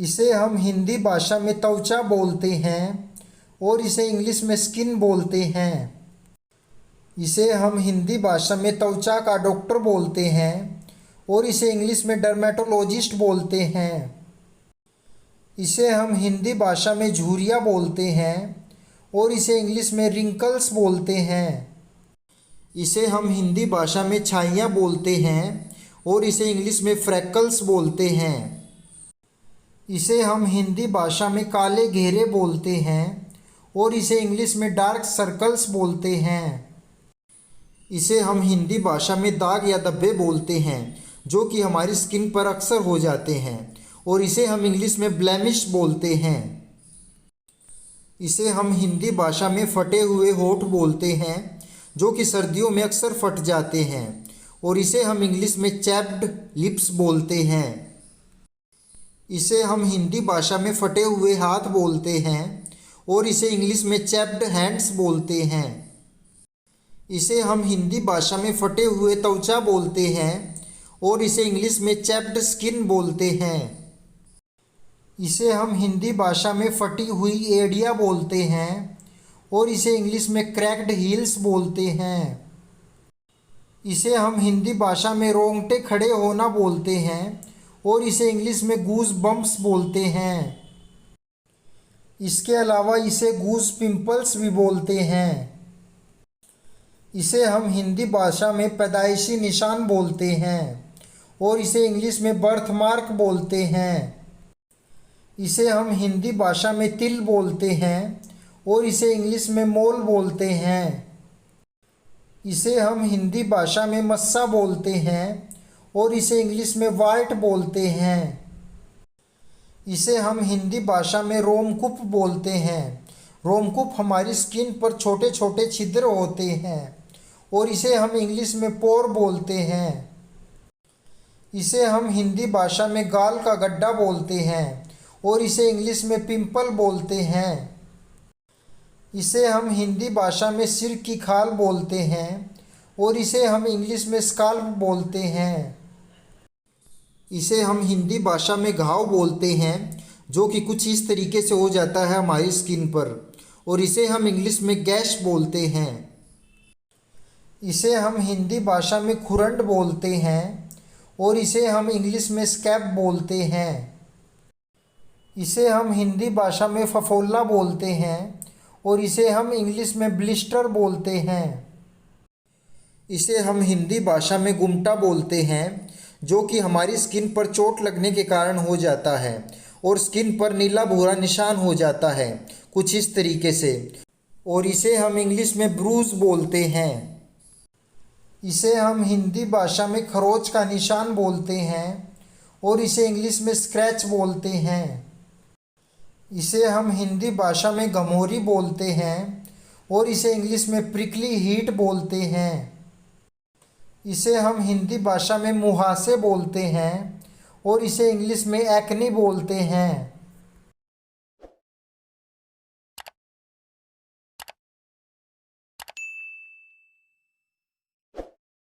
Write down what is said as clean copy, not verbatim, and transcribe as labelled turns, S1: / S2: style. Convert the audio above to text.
S1: इसे हम हिंदी भाषा में त्वचा बोलते हैं और इसे इंग्लिश में स्किन बोलते हैं। इसे हम हिंदी भाषा में त्वचा का डॉक्टर बोलते हैं और इसे इंग्लिश में डर्मेटोलॉजिस्ट बोलते हैं। इसे हम हिंदी भाषा में झुर्रियाँ बोलते हैं और इसे इंग्लिश में रिंकल्स बोलते हैं। इसे हम हिंदी भाषा में छाइयाँ बोलते हैं और इसे इंग्लिश में फ्रैकल्स बोलते हैं। इसे हम हिंदी भाषा में काले घेरे बोलते हैं और इसे इंग्लिश में डार्क सर्कल्स बोलते हैं। इसे हम हिंदी भाषा में दाग या धब्बे बोलते हैं जो कि हमारी स्किन पर अक्सर हो जाते हैं और इसे हम इंग्लिश में ब्लेमिश बोलते हैं। इसे हम हिंदी भाषा में फटे हुए होंठ बोलते हैं जो कि सर्दियों में अक्सर फट जाते हैं और इसे हम इंग्लिश में चैप्ड लिप्स बोलते हैं। इसे हम हिंदी भाषा में फटे हुए हाथ बोलते हैं और इसे इंग्लिश में चैप्ड हैंड्स बोलते हैं। इसे हम हिंदी भाषा में फटे हुए त्वचा बोलते हैं और इसे इंग्लिश में चैप्ड स्किन बोलते हैं। इसे हम हिंदी भाषा में फटी हुई एड़ियाँ बोलते हैं और इसे इंग्लिश में क्रैक्ड हील्स बोलते हैं। इसे हम हिंदी भाषा में रोंगटे खड़े होना बोलते हैं और इसे इंग्लिश में गूज बम्प्स बोलते हैं। इसके अलावा इसे गूज पिंपल्स भी बोलते हैं। इसे हम हिंदी भाषा में पैदाइशी निशान बोलते हैं और इसे इंग्लिश में बर्थ मार्क बोलते हैं। इसे हम हिंदी भाषा में तिल बोलते हैं और इसे इंग्लिश में मोल बोलते हैं। इसे हम हिंदी भाषा में मस्सा बोलते हैं और इसे इंग्लिश में वाइट बोलते हैं। इसे हम हिंदी भाषा में रोमकूप बोलते हैं। रोमकूप हमारी स्किन पर छोटे छोटे छिद्र होते हैं और इसे हम इंग्लिश में पोर बोलते हैं। इसे हम हिंदी भाषा में गाल का गड्ढा बोलते हैं और इसे इंग्लिश में पिंपल बोलते हैं। इसे हम हिंदी भाषा में सिर की खाल बोलते हैं और इसे हम इंग्लिश में स्काल्प बोलते हैं। इसे हम हिंदी भाषा में घाव बोलते हैं जो कि कुछ इस तरीके से हो जाता है हमारी स्किन पर और इसे हम इंग्लिश में गैश बोलते हैं। इसे हम हिंदी भाषा में खुरंड बोलते हैं और इसे हम इंग्लिश में स्कैब बोलते हैं। इसे हम हिंदी भाषा में फफोला बोलते हैं और इसे हम इंग्लिश में ब्लिस्टर बोलते हैं। इसे हम हिंदी भाषा में गुमटा बोलते हैं जो कि हमारी स्किन पर चोट लगने के कारण हो जाता है और स्किन पर नीला भूरा निशान हो जाता है कुछ इस तरीके से और इसे हम इंग्लिश में ब्रूज बोलते हैं। इसे हम हिंदी भाषा में खरोच का निशान बोलते हैं और इसे इंग्लिश में स्क्रैच बोलते हैं। इसे हम हिंदी भाषा में घमौरी बोलते हैं और इसे इंग्लिश में प्रिकली हीट बोलते हैं। इसे हम हिंदी भाषा में मुहासे बोलते हैं और इसे इंग्लिश में एक्ने बोलते हैं।